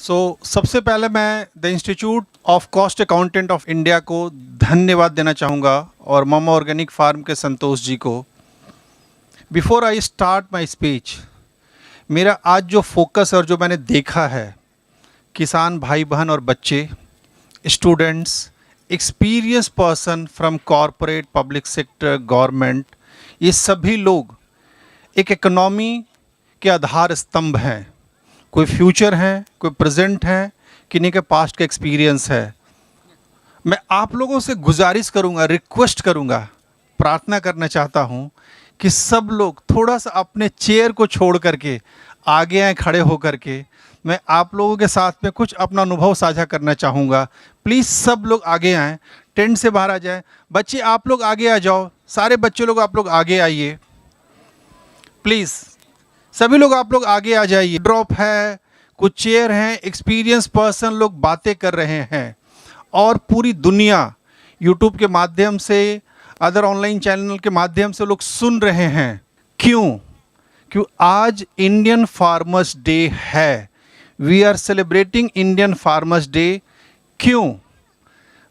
सबसे पहले मैं the institute of cost accountant of India को धन्यवाद देना चाहूँगा और मामा ऑर्गेनिक फार्म के संतोष जी को। Before I start my speech, मेरा आज जो फोकस और जो मैंने देखा है, किसान भाई बहन और बच्चे, students, experience person from corporate, public sector, government, ये सभी लोग एक इकोनॉमी के आधार स्तंभ हैं। कोई फ्यूचर है, कोई प्रेजेंट है, किन्हीं के पास्ट का एक्सपीरियंस है। मैं आप लोगों से गुजारिश करूंगा, रिक्वेस्ट करूंगा, प्रार्थना करना चाहता हूं कि सब लोग थोड़ा सा अपने चेयर को छोड़ करके आगे आए, खड़े होकर के। मैं आप लोगों के साथ में कुछ अपना अनुभव साझा करना चाहूँगा। प्लीज़ सब लोग आगे आएँ, टेंट से बाहर आ जाएं। बच्चे आप लोग आगे आ जाओ, सारे बच्चे लोग आप लोग आगे आइए प्लीज़। सभी लोग आप लोग आगे आ जाइए। ड्रॉप है, कुछ चेयर हैं, एक्सपीरियंस पर्सन लोग बातें कर रहे हैं और पूरी दुनिया यूट्यूब के माध्यम से, अदर ऑनलाइन चैनल के माध्यम से लोग सुन रहे हैं। क्यों आज इंडियन फार्मर्स डे है। We are celebrating Indian Farmers Day. क्यों?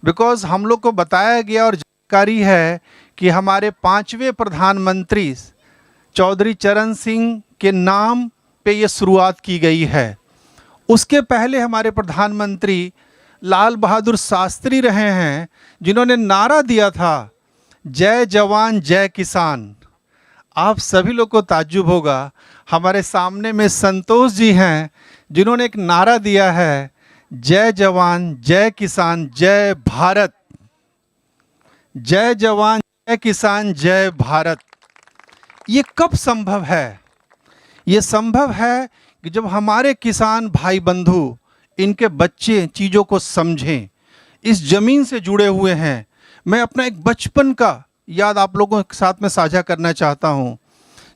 बिकॉज हम लोग को बताया गया और जानकारी है कि हमारे 5वें प्रधानमंत्री चौधरी चरण सिंह के नाम पे ये शुरुआत की गई है। उसके पहले हमारे प्रधानमंत्री लाल बहादुर शास्त्री रहे हैं, जिन्होंने नारा दिया था, जय जवान जय किसान। आप सभी लोग को ताज्जुब होगा, हमारे सामने में संतोष जी हैं, जिन्होंने एक नारा दिया है, जय जवान जय किसान जय भारत। जय जवान जय किसान जय भारत। ये कब संभव है? ये संभव है कि जब हमारे किसान भाई बंधु, इनके बच्चे चीज़ों को समझें, इस ज़मीन से जुड़े हुए हैं। मैं अपना एक बचपन का याद आप लोगों के साथ में साझा करना चाहता हूँ।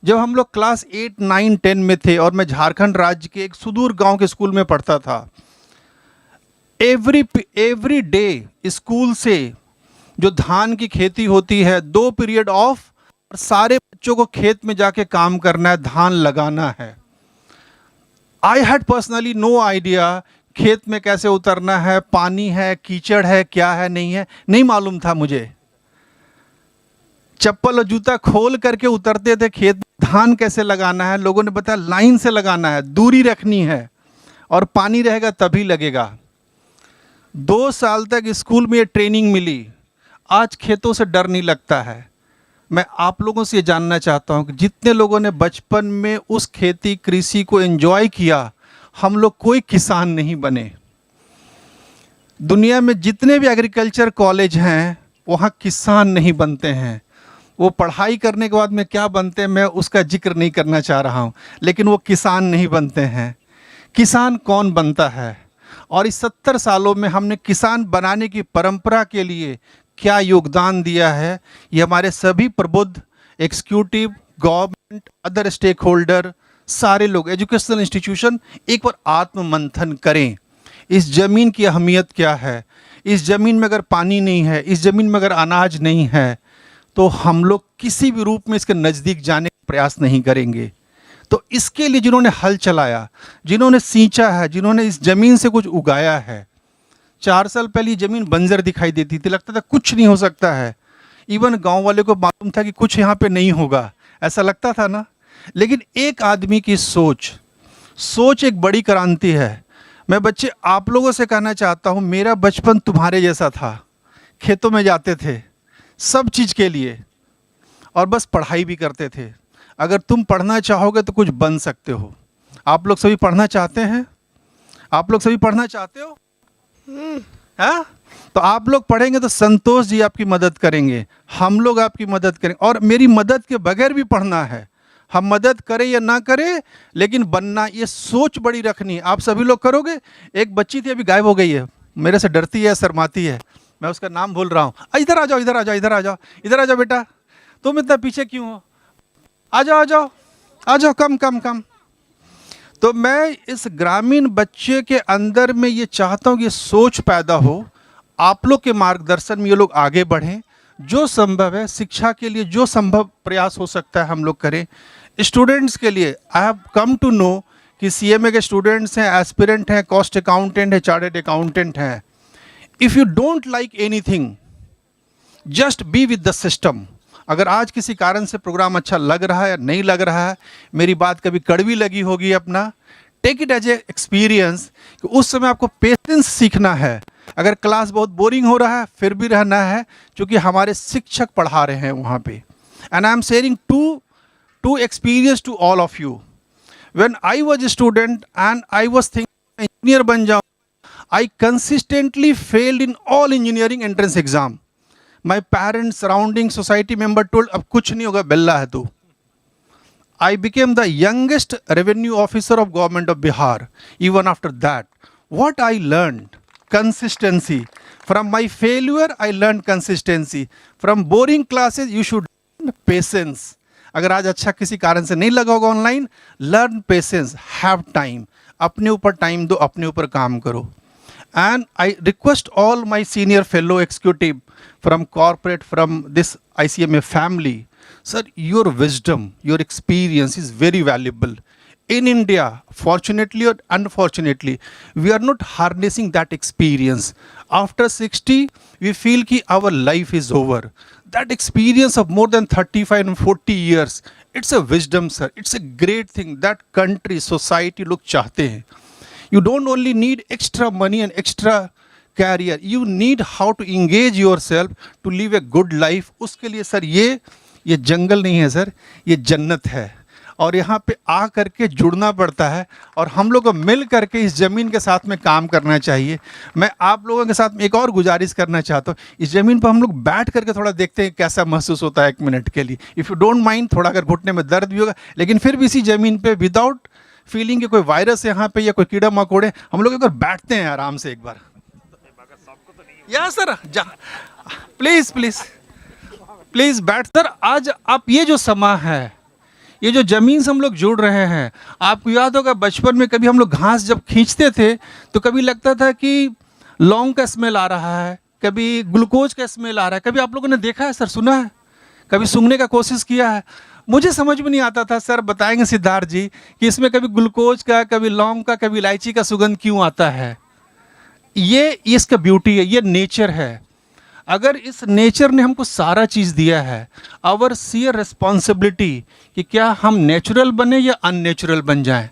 जब हम लोग क्लास 8, 9, 10 में थे और मैं झारखंड राज्य के एक सुदूर गांव के स्कूल में पढ़ता था। एवरी डे स्कूल से जो धान की खेती होती है, 2 पीरियड ऑफ, और सारे बच्चों को खेत में जाके काम करना है, धान लगाना है। I had personally know idea खेत में कैसे उतरना है, पानी है, कीचड़ है, क्या है, नहीं मालूम था मुझे। चप्पल और जूता खोल करके उतरते थे खेत। धान कैसे लगाना है, लोगों ने बताया लाइन से लगाना है, दूरी रखनी है और पानी रहेगा तभी लगेगा। 2 साल तक स्कूल में ये ट्रेनिंग मिली। आज खेतों से डर नहीं लगता है। मैं आप लोगों से ये जानना चाहता हूँ कि जितने लोगों ने बचपन में उस खेती कृषि को एंजॉय किया, हम लोग कोई किसान नहीं बने। दुनिया में जितने भी एग्रीकल्चर कॉलेज हैं, वहाँ किसान नहीं बनते हैं। वो पढ़ाई करने के बाद में क्या बनते हैं, मैं उसका जिक्र नहीं करना चाह रहा हूँ, लेकिन वो किसान नहीं बनते हैं। किसान कौन बनता है? और इस 70 सालों में हमने किसान बनाने की परंपरा के लिए क्या योगदान दिया है, ये हमारे सभी प्रबुद्ध, executive, government, other stakeholder, सारे लोग, एजुकेशनल इंस्टीट्यूशन एक बार आत्ममंथन करें। इस ज़मीन की अहमियत क्या है? इस ज़मीन में अगर पानी नहीं है, इस ज़मीन में अगर अनाज नहीं है, तो हम लोग किसी भी रूप में इसके नज़दीक जाने का प्रयास नहीं करेंगे। तो इसके लिए जिन्होंने हल चलाया, जिन्होंने सींचा है, जिन्होंने इस ज़मीन से कुछ उगाया है। 4 साल पहले ये ज़मीन बंजर दिखाई देती थी, लगता था कुछ नहीं हो सकता है। इवन गांव वाले को मालूम था कि कुछ यहाँ पे नहीं होगा, ऐसा लगता था ना। लेकिन एक आदमी की सोच एक बड़ी क्रांति है। मैं बच्चे आप लोगों से कहना चाहता हूँ, मेरा बचपन तुम्हारे जैसा था। खेतों में जाते थे सब चीज़ के लिए और बस पढ़ाई भी करते थे। अगर तुम पढ़ना चाहोगे तो कुछ बन सकते हो। आप लोग सभी पढ़ना चाहते हैं? आप लोग सभी पढ़ना चाहते हो? हाँ? तो आप लोग पढ़ेंगे तो संतोष जी आपकी मदद करेंगे, हम लोग आपकी मदद करेंगे, और मेरी मदद के बगैर भी पढ़ना है। हम मदद करें या ना करें, लेकिन बनना, ये सोच बड़ी रखनी। आप सभी लोग करोगे? एक बच्ची थी, अभी गायब हो गई है, मेरे से डरती है, शर्माती है, मैं उसका नाम भूल रहा हूँ। इधर आ जाओ, इधर आ जाओ, इधर आ जाओ, इधर आ जाओ बेटा। तुम इतना पीछे क्यों हो? आ जाओ, आ जाओ, आ जाओ, कम। तो मैं इस ग्रामीण बच्चे के अंदर में ये चाहता हूँ कि ये सोच पैदा हो, आप लोग के मार्गदर्शन में ये लोग आगे बढ़ें। जो संभव है शिक्षा के लिए, जो संभव प्रयास हो सकता है हम लोग करें। स्टूडेंट्स के लिए I have come to know कि सीएमए के स्टूडेंट्स हैं, एस्पिरेंट हैं, कॉस्ट अकाउंटेंट है, चार्टर्ड अकाउंटेंट हैं, if you don't like anything just be with the system. अगर आज किसी कारण से प्रोग्राम अच्छा लग रहा है या नहीं लग रहा है, मेरी बात कभी कड़वी लगी होगी अपना, take it as a experience कि उस समय आपको पेशेंस सीखना है। अगर क्लास बहुत बोरिंग हो रहा है फिर भी रहना है, क्योंकि हमारे शिक्षक पढ़ा रहे हैं वहाँ पे। And I am sharing two experience to all of you. When I was student and I was thinking engineer बन जाऊँ, I consistently failed in all engineering entrance exam. My parents, surrounding, society member told अब कुछ नहीं होगा, बेल्ला है तू। I became the youngest revenue officer of government of Bihar. Even after that, what I learned? Consistency. From my failure, I learned consistency. From boring classes, you should learn patience. अगर आज अच्छा किसी कारण से नहीं लगा होगा online, learn patience, have time, अपने ऊपर टाइम दो, अपने ऊपर काम करो। And I request all my senior fellow executive from corporate, from this ICMA family, sir, your wisdom, your experience is very valuable. In India, fortunately or unfortunately, we are not harnessing that experience. After 60, we feel ki our life is over. That experience of more than 35 and 40 years, it's a wisdom, sir. It's a great thing that country, society लोग चाहते हैं। You don't only need extra money and extra career, you need how to engage yourself to live a good life. उसके लिए sir ये जंगल नहीं है sir, ये जन्नत है। और यहाँ पे आ करके जुड़ना पड़ता है और हम लोग को मिल करके इस ज़मीन के साथ में काम करना चाहिए। मैं आप लोगों के साथ एक और गुजारिश करना चाहता हूँ, इस ज़मीन पर हम लोग बैठ करके थोड़ा देखते हैं कैसा महसूस होता है 1 मिनट के लिए। इफ़ यू डोंट माइंड, थोड़ा अगर घुटने में दर्द भी होगा, लेकिन फिर भी इसी ज़मीन पे विदाउट फीलिंग कि कोई वायरस यहाँ पे या कोई कीड़ा मकोड़े, हम लोग अगर बैठते हैं आराम से एक बार। या सर प्लीज़ प्लीज़ प्लीज़ बैठ सर। आज आप ये जो समा है, ये जो ज़मीन से हम लोग जुड़ रहे हैं, आपको याद होगा बचपन में कभी हम लोग घास जब खींचते थे तो कभी लगता था कि लौंग का स्मेल आ रहा है, कभी ग्लूकोज का स्मेल आ रहा है। कभी आप लोगों ने देखा है सर, सुना है, कभी सूंघने का कोशिश किया है? मुझे समझ में नहीं आता था, सर बताएंगे सिद्धार्थ जी कि इसमें कभी ग्लूकोज का, कभी लौंग का, कभी इलायची का सुगंध क्यों आता है। ये इसका ब्यूटी है, ये नेचर है। अगर इस नेचर ने हमको सारा चीज़ दिया है, आवर सियर रिस्पॉन्सिबिलिटी कि क्या हम नेचुरल बने या अननेचुरल बन जाएं।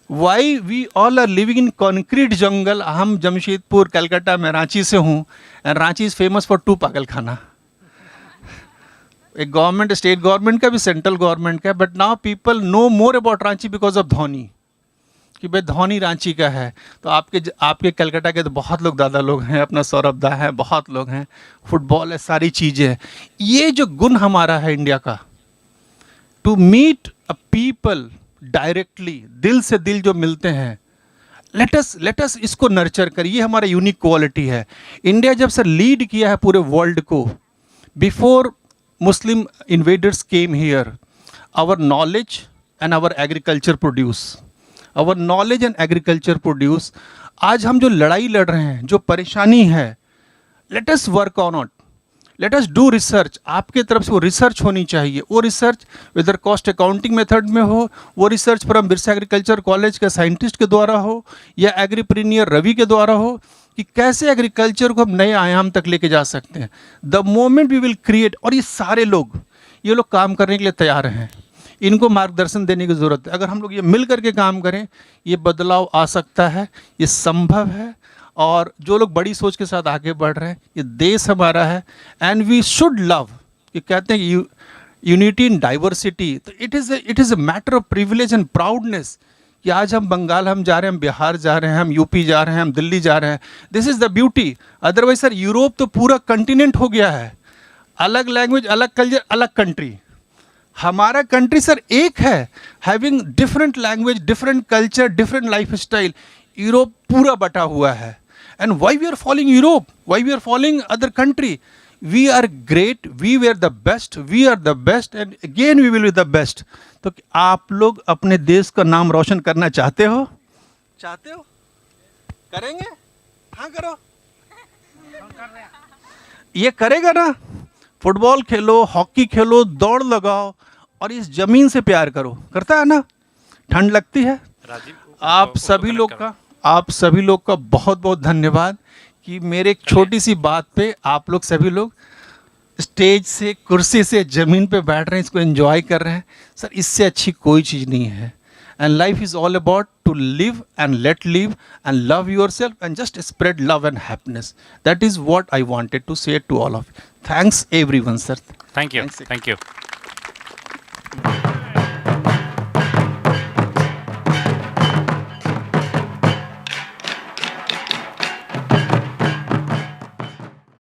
Why we all are living in concrete jungle. हम जमशेदपुर, कलकत्ता, मैं रांची से हूँ, and Ranchi is famous for 2 पागल खाना। एक गवर्नमेंट, स्टेट गवर्नमेंट का भी, सेंट्रल गवर्नमेंट का, but now people know more about Ranchi because of Dhoni, कि भाई धोनी रांची का है। तो आपके कलकत्ता के तो बहुत लोग, दादा लोग हैं, अपना सौरभ दा है, बहुत लोग हैं, फुटबॉल है, सारी चीज़ें हैं। ये जो गुण हमारा है इंडिया का, to meet a people directly, दिल से दिल जो मिलते हैं, लेट अस इसको नर्चर करिए, ये हमारा यूनिक क्वालिटी है। इंडिया जब सर लीड किया है पूरे वर्ल्ड को, before Muslim invaders came here, our knowledge and our agriculture produce, our knowledge and agriculture produce। आज हम जो लड़ाई लड़ रहे हैं, जो परेशानी है, let us work on it, let us do research। आपके तरफ से वो रिसर्च होनी चाहिए। वो research whether cost accounting method में हो, वो research from Birsa agriculture college के साइंटिस्ट के द्वारा हो, या एग्रीप्रीनियर रवि के द्वारा हो, कि कैसे एग्रीकल्चर को हम नए आयाम तक लेके जा सकते हैं। The moment we will create, और ये सारे लोग, ये लोग काम करने के लिए तैयार हैं, इनको मार्गदर्शन देने की ज़रूरत है। अगर हम लोग ये मिल करके काम करें, ये बदलाव आ सकता है, ये संभव है। और जो लोग बड़ी सोच के साथ आगे बढ़ रहे हैं, ये देश हमारा है, एंड वी शुड लव, ये कहते हैं यूनिटी इन डाइवर्सिटी। तो it is a matter of privilege and proudness कि आज हम बंगाल हम जा रहे हैं, हम बिहार जा रहे हैं, हम यूपी जा रहे हैं, हम दिल्ली जा रहे हैं। This is the beauty. Otherwise sir Europe तो पूरा कंटिनेंट हो गया है, अलग लैंग्वेज, अलग कल्चर, अलग कंट्री। हमारा कंट्री सर एक है, having different language, different culture, different life style. Europe पूरा बटा हुआ है। And why we are following Europe, why we are following other country? We are great, we were the best, we are the best, and again we will be the best. तो आप लोग अपने देश का नाम रोशन करना चाहते हो? चाहते हो? करेंगे? हाँ करो। ये करेगा ना? फुटबॉल खेलो, हॉकी खेलो, दौड़ लगाओ और इस जमीन से प्यार करो। करता है ना? ठंड लगती है? राजीव, आप सभी लोग का बहुत बहुत धन्यवाद कि मेरे एक छोटी सी बात पे आप लोग सभी लोग स्टेज से, कुर्सी से, ज़मीन पे बैठ रहे हैं, इसको एंजॉय कर रहे हैं। सर, इससे अच्छी कोई चीज़ नहीं है। And life is all about to live and let live and love yourself and just spread love and happiness. That is what I wanted to say to all of you. Thanks everyone sir. Thank you.